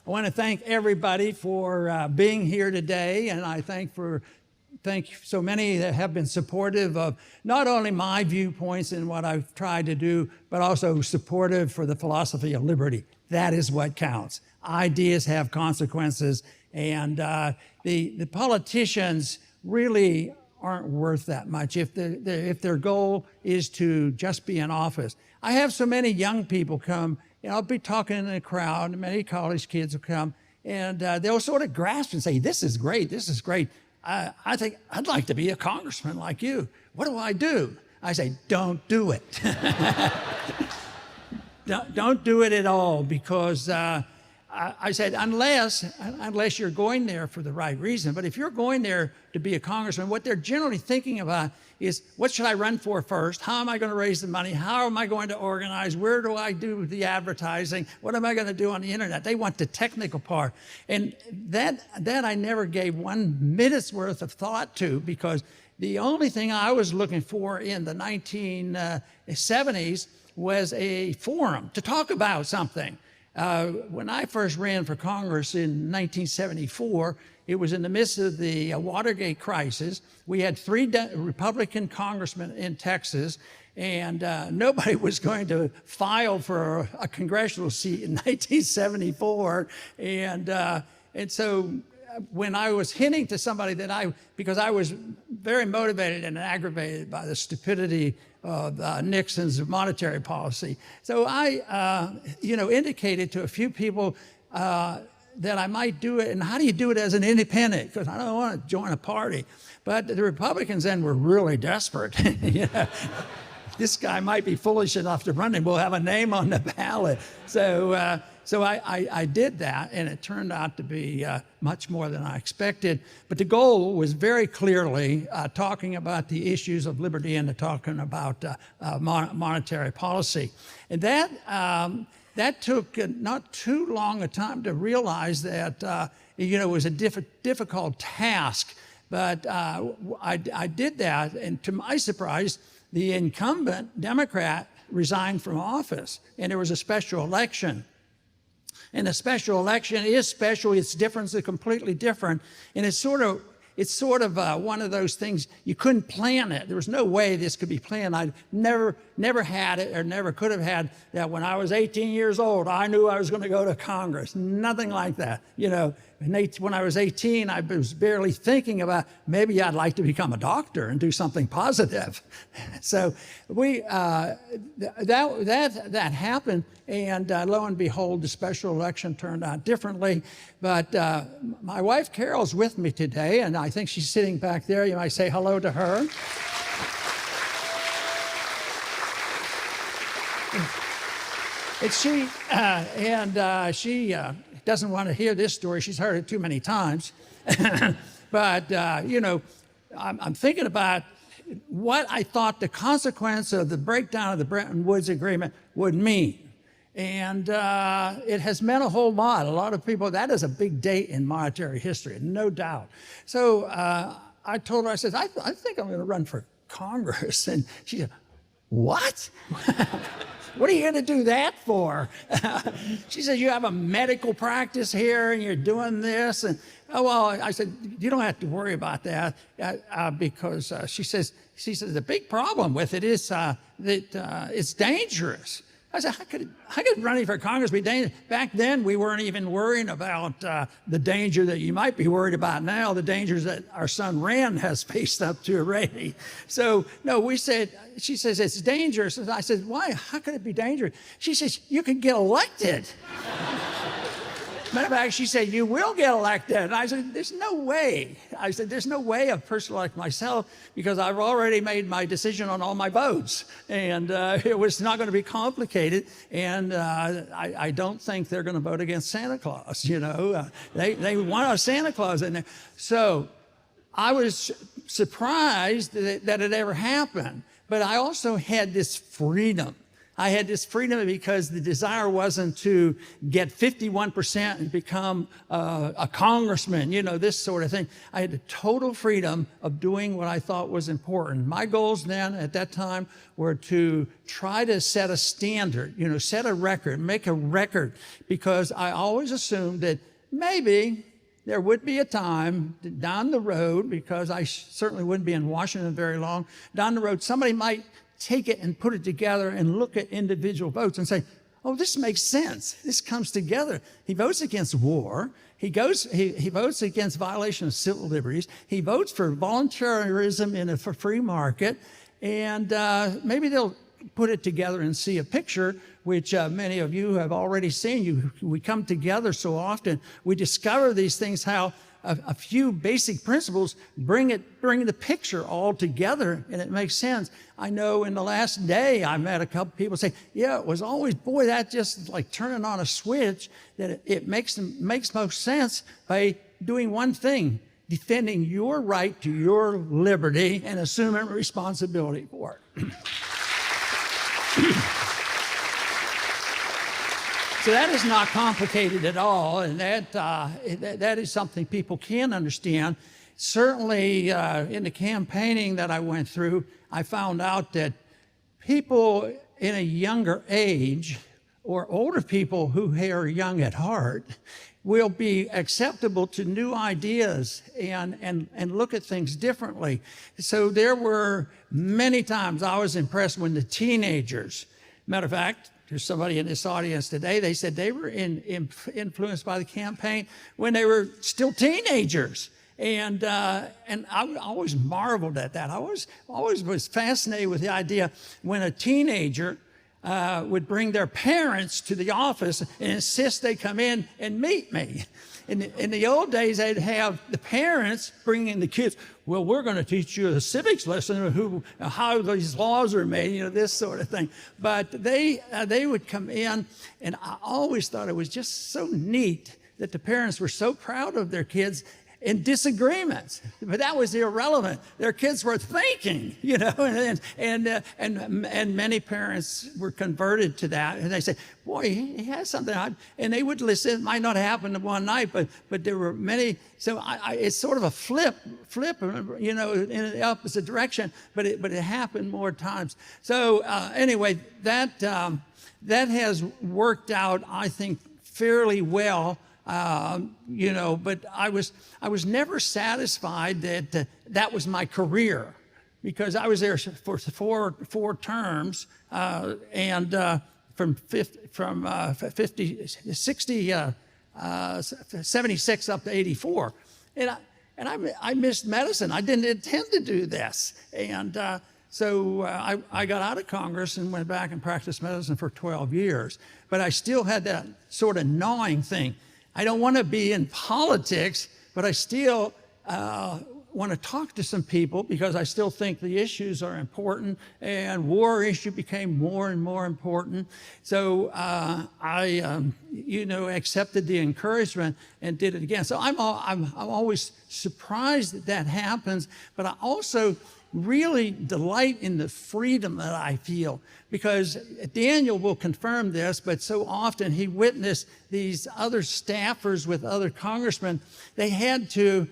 I want to thank everybody for being here today, and I thank so many that have been supportive of not only my viewpoints and what I've tried to do, but also supportive for the philosophy of liberty. That is what counts. Ideas have consequences, and the politicians really aren't worth that much if their goal is to just be in office. I have so many young people come, and I'll be talking in a crowd, and many college kids will come, and they'll sort of grasp and say, this is great, this is great. I think I'd like to be a congressman like you. What do I do? I say, don't do it. Don't do it at all, because I said, unless you're going there for the right reason. But if you're going there to be a congressman, what they're generally thinking about is, what should I run for first? How am I going to raise the money? How am I going to organize? Where do I do the advertising? What am I going to do on the internet? They want the technical part. And that I never gave 1 minute's worth of thought to, because the only thing I was looking for in the 1970s was a forum to talk about something. When I first ran for Congress in 1974, it was in the midst of the Watergate crisis. We had 3 Republican congressmen in Texas, and nobody was going to file for a congressional seat in 1974. And so when I was hinting to somebody that because I was very motivated and aggravated by the stupidity of Nixon's monetary policy. So I, indicated to a few people that I might do it. And how do you do it as an independent? Because I don't want to join a party. But the Republicans then were really desperate. This guy might be foolish enough to run, and we'll have a name on the ballot. So I did that, and it turned out to be much more than I expected. But the goal was very clearly talking about the issues of liberty and talking about monetary policy. And that took not too long a time to realize that it was a difficult task. But I did that, and to my surprise, the incumbent Democrat resigned from office, and there was a special election. And a special election is special. Its different, it's completely different, and it's sort of one of those things you couldn't plan it. There was no way this could be planned. I never had it, or never could have had that. When I was 18 years old, I knew I was going to go to Congress. Nothing like that. When I was 18, I was barely thinking about maybe I'd like to become a doctor and do something positive. So that happened, and lo and behold, the special election turned out differently. But my wife Carol's with me today, and I think she's sitting back there. You might say hello to her. She doesn't want to hear this story. She's heard it too many times. But, I'm thinking about what I thought the consequence of the breakdown of the Bretton Woods Agreement would mean. And it has meant a whole lot. A lot of people, that is a big date in monetary history, no doubt. So I told her, I said, I think I'm going to run for Congress. And she said, what? What are you going to do that for? She said, you have a medical practice here, and you're doing this. And I said, you don't have to worry about that, because she says the big problem with it is that it's dangerous. I said, how could running for Congress be dangerous? Back then, we weren't even worrying about the danger that you might be worried about now, the dangers that our son Rand has faced up to already. So, no, she says, it's dangerous. And I said, why? How could it be dangerous? She says, you can get elected. Matter of fact, she said, you will get elected. And I said, there's no way. I said, there's no way a person like myself, because I've already made my decision on all my votes. And it was not going to be complicated. And I don't think they're going to vote against Santa Claus, They want a Santa Claus in there. So I was surprised that it ever happened. But I also had this freedom. I had this freedom because the desire wasn't to get 51% and become a congressman, this sort of thing. I had the total freedom of doing what I thought was important. My goals then at that time were to try to set a standard, set a record, make a record, because I always assumed that maybe there would be a time down the road, because I certainly wouldn't be in Washington very long, down the road somebody might take it and put it together and look at individual votes and say, oh, this makes sense. This comes together. He votes against war. He votes against violation of civil liberties. He votes for voluntarism in a free market. And maybe they'll put it together and see a picture, which many of you have already seen. We come together so often. We discover these things, how a few basic principles bring the picture all together, and it makes sense. I know in the last day I met a couple people say, yeah, it was always, boy, that just like turning on a switch, that it makes most sense by doing one thing: defending your right to your liberty and assuming responsibility for it. So that is not complicated at all, and that is something people can understand. Certainly in the campaigning that I went through, I found out that people in a younger age, or older people who are young at heart, will be acceptable to new ideas and look at things differently. So there were many times I was impressed when the teenagers, matter of fact, there's somebody in this audience today, they said they were influenced by the campaign when they were still teenagers. And I always marveled at that. I always was fascinated with the idea when a teenager would bring their parents to the office and insist they come in and meet me. In the old days, they'd have the parents bringing the kids. Well, we're going to teach you a civics lesson of how these laws are made, this sort of thing. But they would come in, and I always thought it was just so neat that the parents were so proud of their kids in disagreements, but that was irrelevant. Their kids were thinking, and many parents were converted to that, and they say, "Boy, he has something," and they would listen. It might not happen in one night, but there were many. So it's sort of a flip, in the opposite direction, but it happened more times. So anyway, that has worked out, I think, fairly well. But I was never satisfied that that was my career, because I was there for four terms, and from 76 up to 84, and I missed medicine. I didn't intend to do this, and so I got out of Congress and went back and practiced medicine for 12 years. But I still had that sort of gnawing thing. I don't want to be in politics, but I still want to talk to some people, because I still think the issues are important, and war issue became more and more important. So I accepted the encouragement and did it again. So I'm always surprised that happens, but I also really delight in the freedom that I feel, because Daniel will confirm this, but so often he witnessed these other staffers with other congressmen. They had to,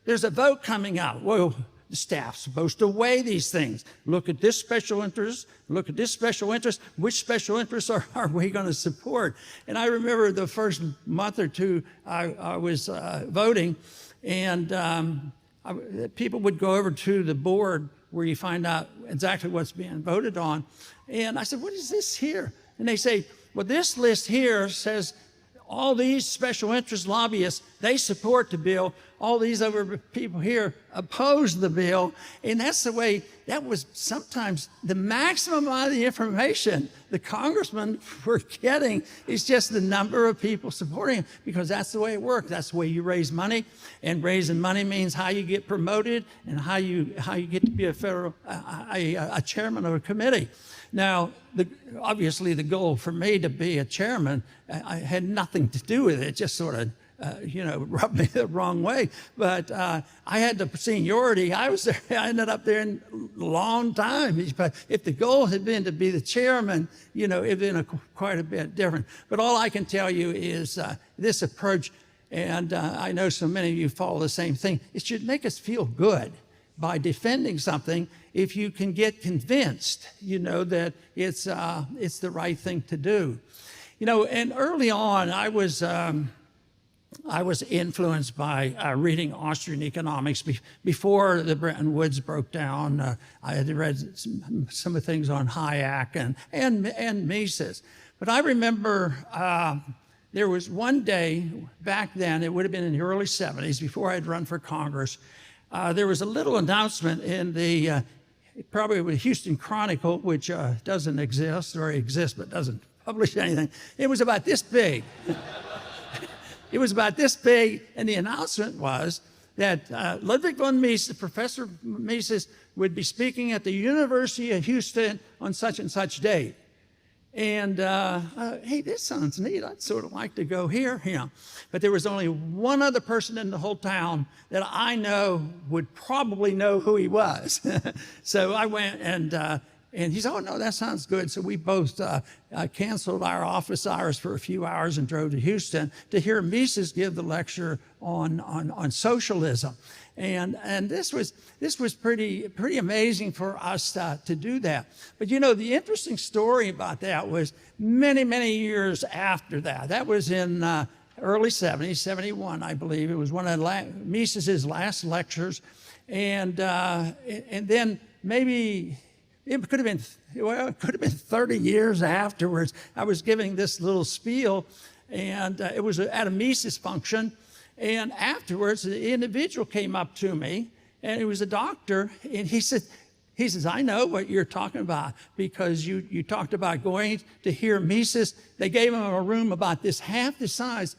there's a vote coming out. Well, the staff's supposed to weigh these things. Look at this special interest, look at this special interest. Which special interests are we going to support? And I remember the first month or two I was voting, and people would go over to the board where you find out exactly what's being voted on. And I said, what is this here? And they say, well, this list here says all these special interest lobbyists, they support the bill. All these other people here oppose the bill. And that's the way, that was sometimes the maximum amount of the information the congressmen were getting is just the number of people supporting him, because that's the way it works. That's the way you raise money, and raising money means how you get promoted and how you get to be a chairman of a committee. Now, obviously the goal for me to be a chairman, I had nothing to do with it. It just sort of rubbed me the wrong way. But I had the seniority. I was there. I ended up there in a long time. But if the goal had been to be the chairman, it'd been quite a bit different. But all I can tell you is this approach, and I know so many of you follow the same thing. It should make us feel good by defending something if you can get convinced, that it's the right thing to do. And early on, I was influenced by reading Austrian economics. Before the Bretton Woods broke down, I had read some of the things on Hayek and Mises. But I remember there was one day back then, it would have been in the early 70s, before I had run for Congress, there was a little announcement in the, probably the Houston Chronicle, which doesn't exist, or exists but doesn't publish anything. It was about this big. It was about this big, and the announcement was that Ludwig von Mises, Professor Mises, would be speaking at the University of Houston on such and such date. And hey, this sounds neat. I'd sort of like to go hear him. But there was only one other person in the whole town that I know would probably know who he was. So I went, and he said, "Oh, no, that sounds good." So we both canceled our office hours for a few hours and drove to Houston to hear Mises give the lecture on socialism. And this was pretty amazing for us to do that. But the interesting story about that was many years after that. That was in early 70s, 71, I believe. It was one of Mises's last lectures, and then maybe. It could have been 30 years afterwards. I was giving this little spiel, and it was at a Mises function. And afterwards, the individual came up to me, and he was a doctor, and he says, "I know what you're talking about, because you talked about going to hear Mises." They gave him a room about half the size,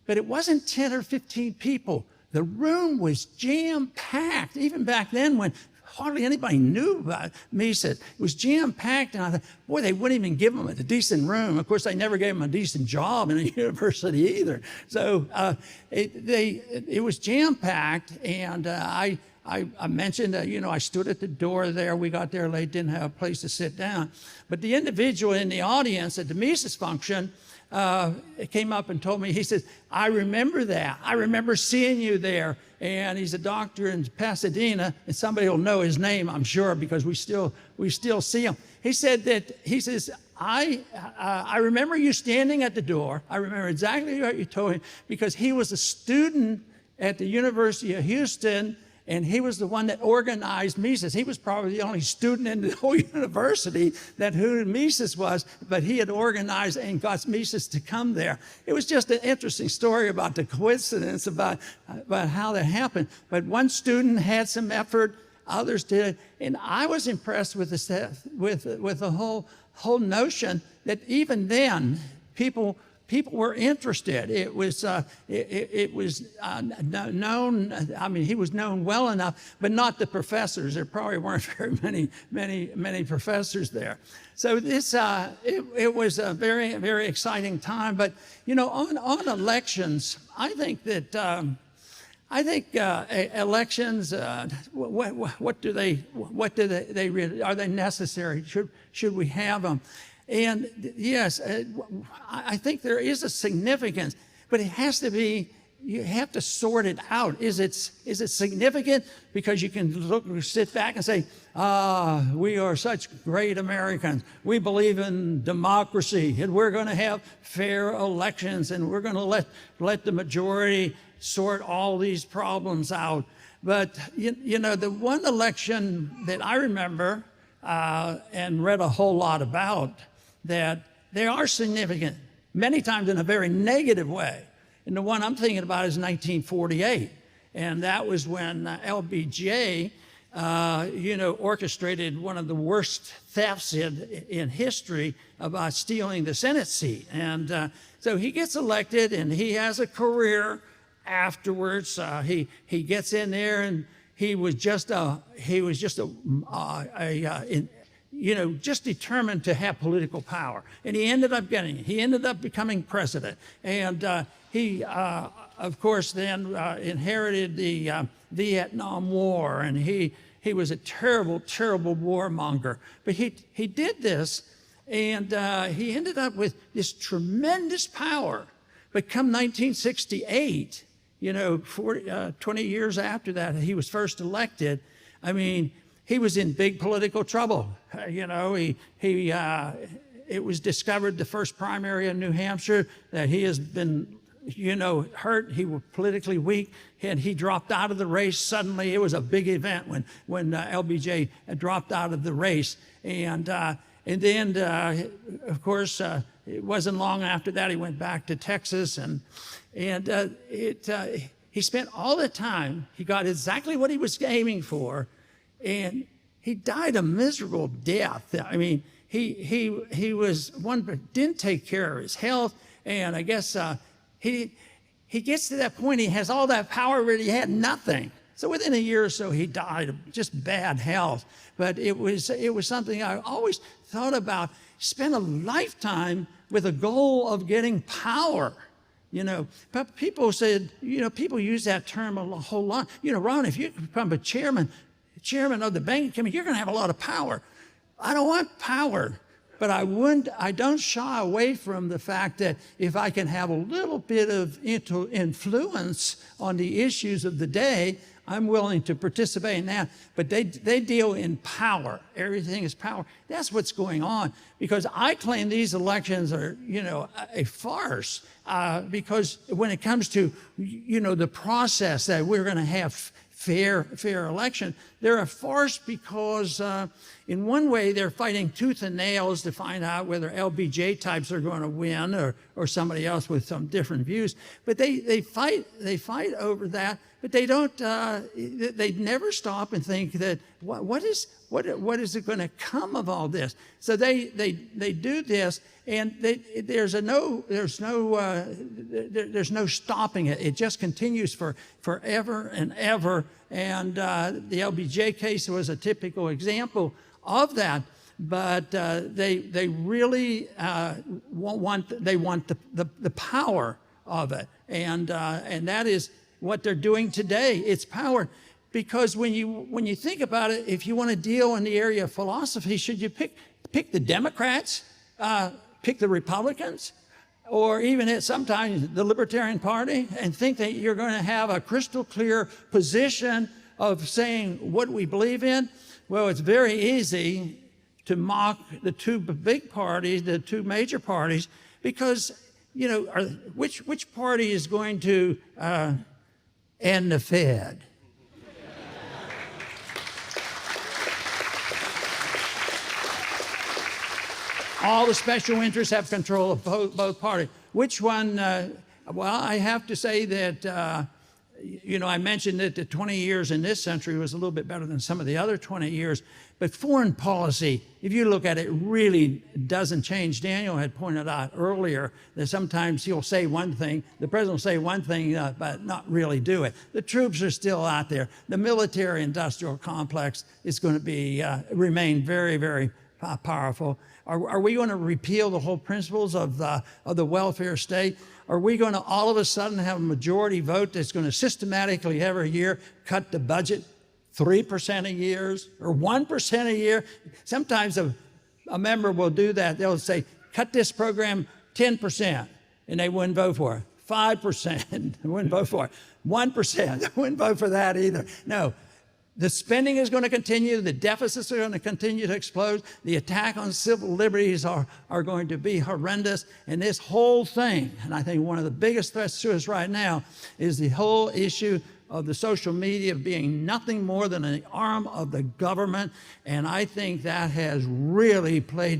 but it wasn't 10 or 15 people. The room was jam-packed, even back then when hardly anybody knew about Mises. It was jam-packed, and I thought, boy, they wouldn't even give him a decent room. Of course, they never gave him a decent job in a university either. So it was jam-packed, and I mentioned, I stood at the door there. We got there late, didn't have a place to sit down. But the individual in the audience at the Mises function came up and told me, he says, "I remember that. I remember seeing you there." And he's a doctor in Pasadena, and somebody will know his name, I'm sure, because we still see him. He says, I remember you standing at the door. I remember exactly what you told him, because he was a student at the University of Houston, and he was the one that organized Mises. He was probably the only student in the whole university that who Mises was, but he had organized and got Mises to come there. It was just an interesting story about the coincidence about how that happened. But one student had some effort, others did, and I was impressed with the whole notion that even then people were interested. It was known. I mean, he was known well enough, but not the professors. There probably weren't very many professors there. So it was a very exciting time. But on elections, I think that elections. What do they really, are they necessary? Should we have them? And yes, I think there is a significance, but it has to be, you have to sort it out. Is it significant because you can sit back and say, we are such great Americans. We believe in democracy, and we're going to have fair elections, and we're going to let the majority sort all these problems out. But the one election that I remember and read a whole lot about, that they are significant, many times in a very negative way. And the one I'm thinking about is 1948. And that was when LBJ, orchestrated one of the worst thefts in history about stealing the Senate seat. And so he gets elected, and he has a career afterwards. He gets in there, and he was just a just determined to have political power. And he ended up getting it. He ended up becoming president. And he, of course, then inherited the Vietnam War. And he was a terrible, terrible warmonger. But he did this, and he ended up with this tremendous power. But come 1968, 20 years after that, he was first elected. I mean, he was in big political trouble. It was discovered the first primary in New Hampshire that he has been, hurt. He was politically weak, and he dropped out of the race suddenly. It was a big event when LBJ dropped out of the race. And then, of course, it wasn't long after that he went back to Texas, and he spent all the time. He got exactly what he was aiming for, and he died a miserable death. I mean, he was one, but didn't take care of his health, and I guess he gets to that point. He has all that power, but he had nothing. So within a year or so, he died of just bad health. But it was something I always thought about. Spend a lifetime with a goal of getting power. But people said, people use that term a whole lot. Ron, if you become a chairman of the banking committee, you're going to have a lot of power. I don't want power, but I don't shy away from the fact that if I can have a little bit of influence on the issues of the day, I'm willing to participate in that. But they deal in power. Everything is power. That's what's going on. Because I claim these elections are, a farce. Because when it comes to, the process that we're going to have fair election, they're a farce because in one way they're fighting tooth and nails to find out whether LBJ types are going to win or somebody else with some different views. But they fight over that. But they don't. They never stop and think that what is it going to come of all this? So they do this, and there's no stopping it. It just continues forever and ever. And the LBJ case was a typical example of that. But they really want the power of it, and that is what they're doing today. It's power. Because when you think about it, if you want to deal in the area of philosophy, should you pick the Democrats, pick the Republicans, or even sometimes the Libertarian Party, and think that you're going to have a crystal clear position of saying what we believe in? Well, it's very easy to mock the two big parties, the two major parties, because which party is going to end the Fed? All the special interests have control of both parties. Which one? Well, I have to say that, I mentioned that the 20 years in this century was a little bit better than some of the other 20 years. But foreign policy, if you look at it, really doesn't change. Daniel had pointed out earlier that sometimes he'll say one thing, the president will say one thing, but not really do it. The troops are still out there. The military-industrial complex is going to remain very, very powerful. Are we going to repeal the whole principles of the welfare state? Are we going to all of a sudden have a majority vote that's going to systematically every year cut the budget 3% a year or 1% a year? Sometimes a member will do that. They'll say, cut this program 10%, and they wouldn't vote for it. 5%, they wouldn't vote for it. 1%, they wouldn't vote for that either. No. The spending is going to continue. The deficits are going to continue to explode. The attack on civil liberties are going to be horrendous. And this whole thing, and I think one of the biggest threats to us right now, is the whole issue of the social media being nothing more than an arm of the government. And I think that has really done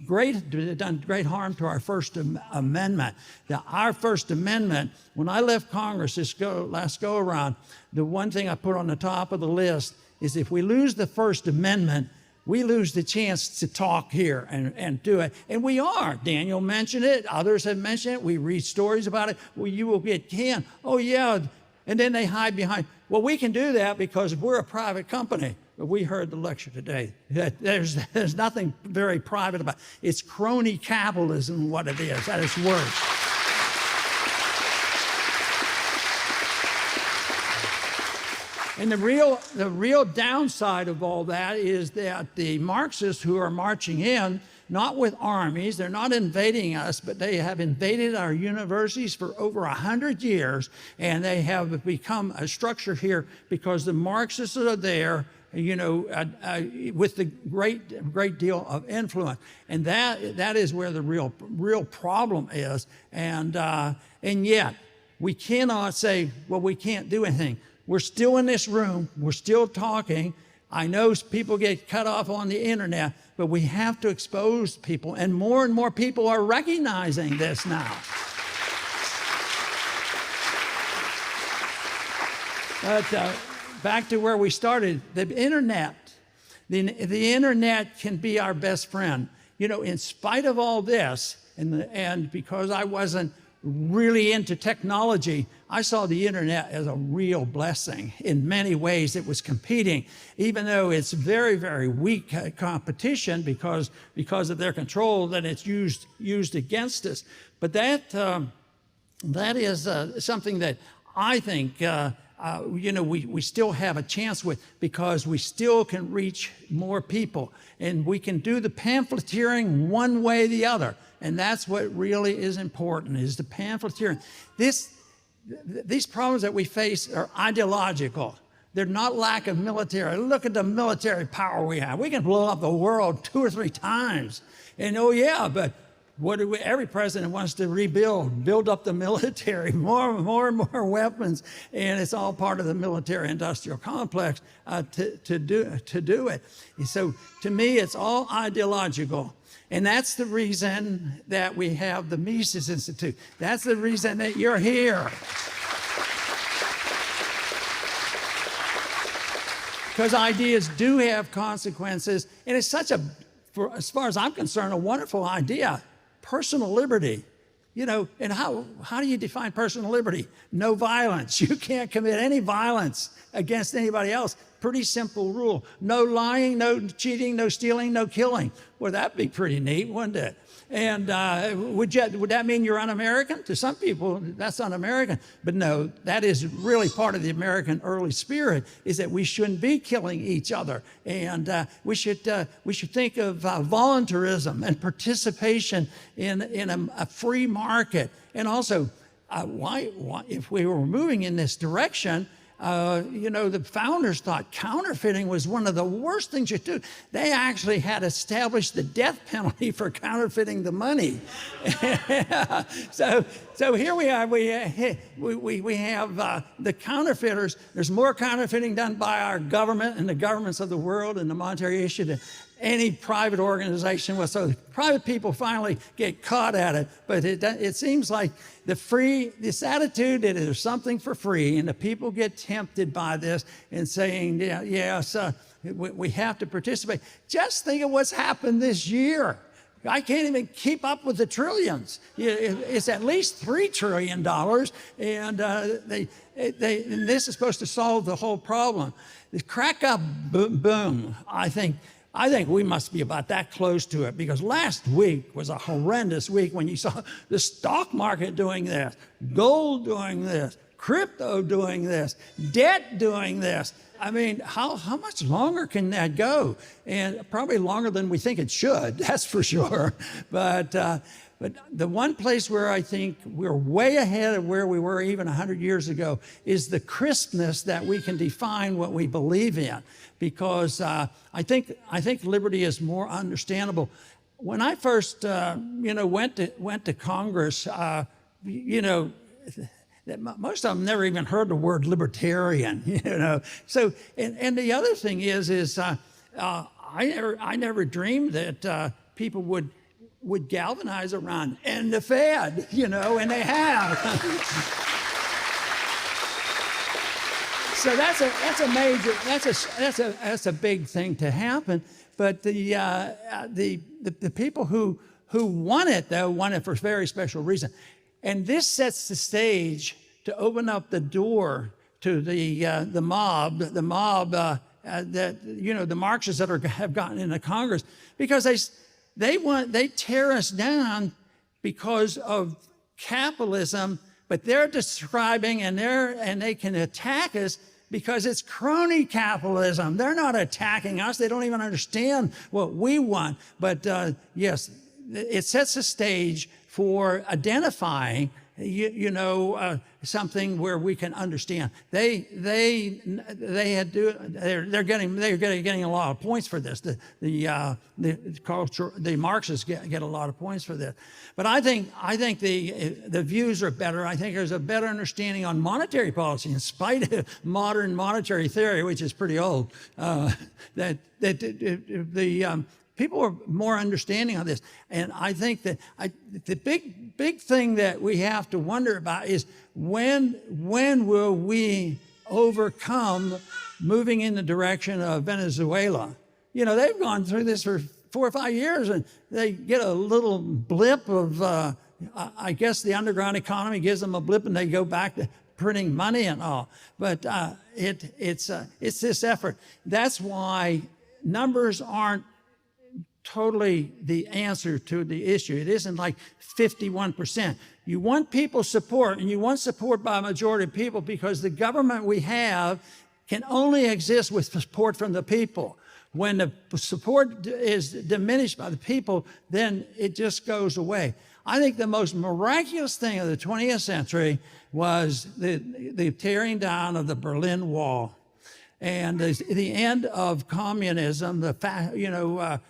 great harm to our First Amendment. Now, our First Amendment, when I left Congress last go around, the one thing I put on the top of the list is if we lose the First Amendment, we lose the chance to talk here and do it. And we are. Daniel mentioned it. Others have mentioned it. We read stories about it. Well, you will get canned. Oh, yeah. And then they hide behind, well, we can do that because we're a private company. but we heard the lecture today. There's nothing very private about it. It's crony capitalism, what it is, at its worst. And the real downside of all that is that the Marxists who are marching in, not with armies, they're not invading us, but they have invaded our universities for over 100 years, and they have become a structure here because the Marxists are there, with the great deal of influence, and that is where the real problem is, and yet we cannot say, well, we can't do anything. We're still in this room. We're still talking. I know people get cut off on the internet, but we have to expose people, and more people are recognizing this now. But back to where we started, the internet. The internet can be our best friend. In spite of all this, and because I wasn't really into technology, I saw the internet as a real blessing. In many ways, it was competing, even though it's very, very weak competition because of their control, that it's used against us. But that is something that I think we still have a chance with, because we still can reach more people, and we can do the pamphleteering one way or the other. And that's what really is important, is the pamphleteering. These problems that we face are ideological. They're not lack of military. Look at the military power we have. We can blow up the world 2 or 3 times. And but every president wants to build up the military, more and more weapons, and it's all part of the military-industrial complex to do it. So to me, it's all ideological. And that's the reason that we have the Mises Institute. That's the reason that you're here. Because ideas do have consequences, and it's such as far as I'm concerned, a wonderful idea. Personal liberty. And how do you define personal liberty? No violence. You can't commit any violence against anybody else. Pretty simple rule. No lying, no cheating, no stealing, no killing. Well, that'd be pretty neat, wouldn't it? And would that mean you're un-American? To some people, that's un-American. But no, that is really part of the American early spirit, is that we shouldn't be killing each other. And we should think of voluntarism and participation in a free market. And also, why if we were moving in this direction, the founders thought counterfeiting was one of the worst things you do. They actually had established the death penalty for counterfeiting the money. So here we are. We have the counterfeiters. There's more counterfeiting done by our government and the governments of the world and the monetary issue than any private organization was. So private people finally get caught at it, but it seems like this attitude that there's something for free, and the people get tempted by this and saying, we have to participate. Just think of what's happened this year. I can't even keep up with the trillions. It's at least $3 trillion, and and this is supposed to solve the whole problem. The crack-up boom, I think we must be about that close to it, because last week was a horrendous week when you saw the stock market doing this, gold doing this, crypto doing this, debt doing this. I mean, how much longer can that go? And probably longer than we think it should, that's for sure. But the one place where I think we're way ahead of where we were even 100 years ago is the crispness that we can define what we believe in. Because I think liberty is more understandable. When I first went to Congress, most of them never even heard the word libertarian. So and the other thing is I never dreamed that people would galvanize around end the Fed, and they have. So that's a big thing to happen. But the people who want it, though, want it for a very special reason. And this sets the stage to open up the door to the mob that the Marxists that have gotten into Congress, because they tear us down because of capitalism, but they're describing and they can attack us because it's crony capitalism. They're not attacking us. They don't even understand what we want. But yes, it sets a stage for identifying, something where we can understand. They're getting a lot of points for this. The Marxists get a lot of points for this. But I think the views are better. I think there's a better understanding on monetary policy, in spite of modern monetary theory, which is pretty old. People are more understanding of this. And I think that the big thing that we have to wonder about is when will we overcome moving in the direction of Venezuela? They've gone through this for 4 or 5 years, and they get a little blip of, I guess the underground economy gives them a blip, and they go back to printing money and all. But it's this effort. That's why numbers aren't totally the answer to the issue. It isn't like 51%. You want people's support, and you want support by a majority of people, because the government we have can only exist with support from the people. When the support is diminished by the people, then it just goes away. I think the most miraculous thing of the 20th century was the tearing down of the Berlin Wall. And the end of communism,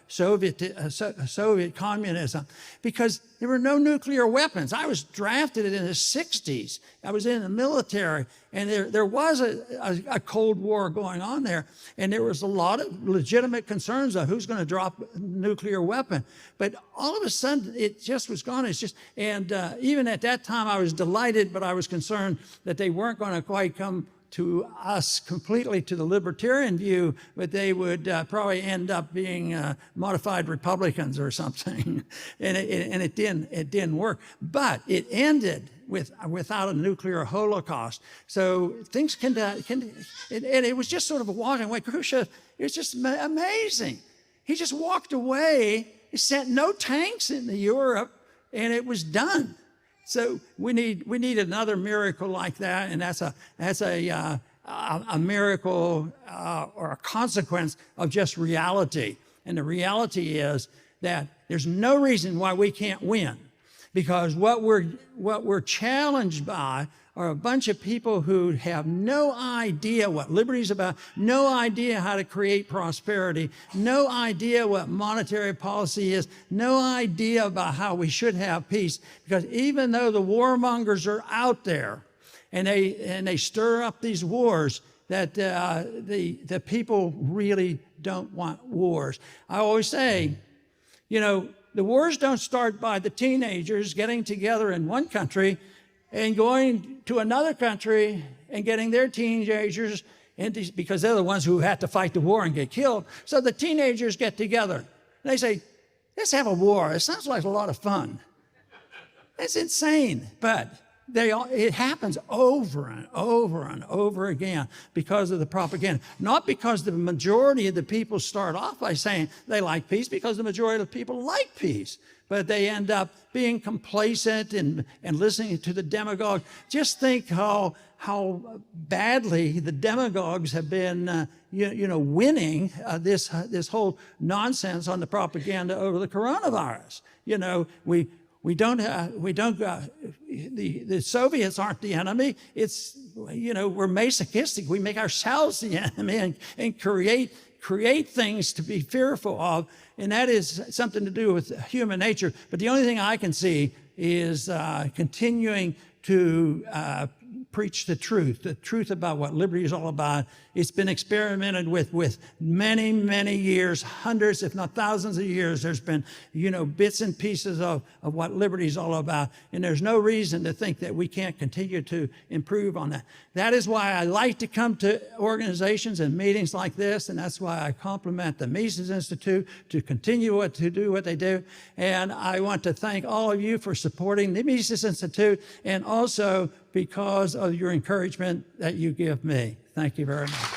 Soviet communism, because there were no nuclear weapons. I was drafted in the 60s. I was in the military, and there was a Cold War going on there, and there was a lot of legitimate concerns of who's going to drop a nuclear weapon. But all of a sudden, it just was gone. Even at that time, I was delighted, but I was concerned that they weren't going to quite come to us completely to the libertarian view, but they would probably end up being modified Republicans or something. and it didn't work. But it ended without a nuclear holocaust. So things and it was just sort of a walking away. Khrushchev, it was just amazing. He just walked away. He sent no tanks into Europe, and it was done. So we need another miracle like that, and that's a miracle or a consequence of just reality. And the reality is that there's no reason why we can't win, because what we're challenged by are a bunch of people who have no idea what liberty is about, no idea how to create prosperity, no idea what monetary policy is, no idea about how we should have peace. Because even though the warmongers are out there and they stir up these wars, that the people really don't want wars. I always say, the wars don't start by the teenagers getting together in one country and going to another country and getting their teenagers, because they're the ones who had to fight the war and get killed. So the teenagers get together. And they say, let's have a war. It sounds like a lot of fun. It's insane. But it happens over and over and over again because of the propaganda. Not because the majority of the people start off by saying they like peace, because the majority of the people like peace. But they end up being complacent and listening to the demagogue. Just think how badly the demagogues have been, winning this whole nonsense on the propaganda over the coronavirus. The Soviets aren't the enemy. It's, we're masochistic. We make ourselves the enemy and create things to be fearful of. And that is something to do with human nature. But the only thing I can see is continuing to preach the truth about what liberty is all about. It's been experimented with many, many years, hundreds, if not thousands of years. There's been, bits and pieces of what liberty is all about. And there's no reason to think that we can't continue to improve on that. That is why I like to come to organizations and meetings like this. And that's why I compliment the Mises Institute to continue to do what they do. And I want to thank all of you for supporting the Mises Institute, and also because of your encouragement that you give me. Thank you very much.